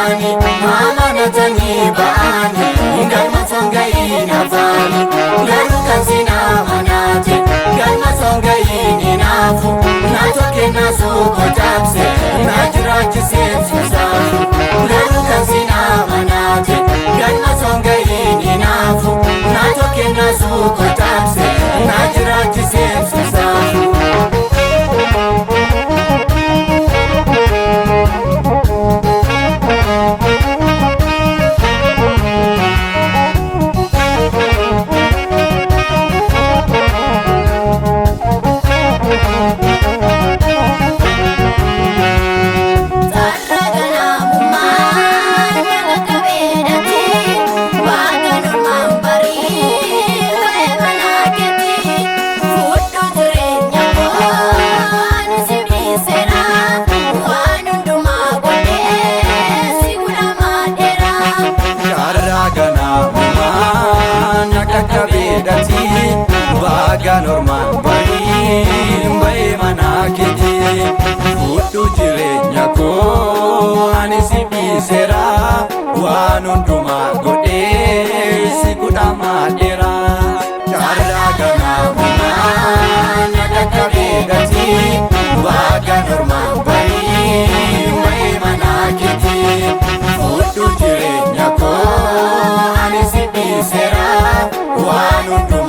nafani amanatani ba'ani galma songayin afani garu kan sina manate galma songayin inafu natoke nasu kotabse najirachise susafu garu kan sina manate galma songayin inafu natoke nasu kotabse najirachise susafu baga normal bayi manakiti fudu jirenya ko ani sibisera wanunduma gode sikudama dera cara gana mana kakabegati baga normal bayi manakiti fudu jirenya ko ani sibisera wanunduma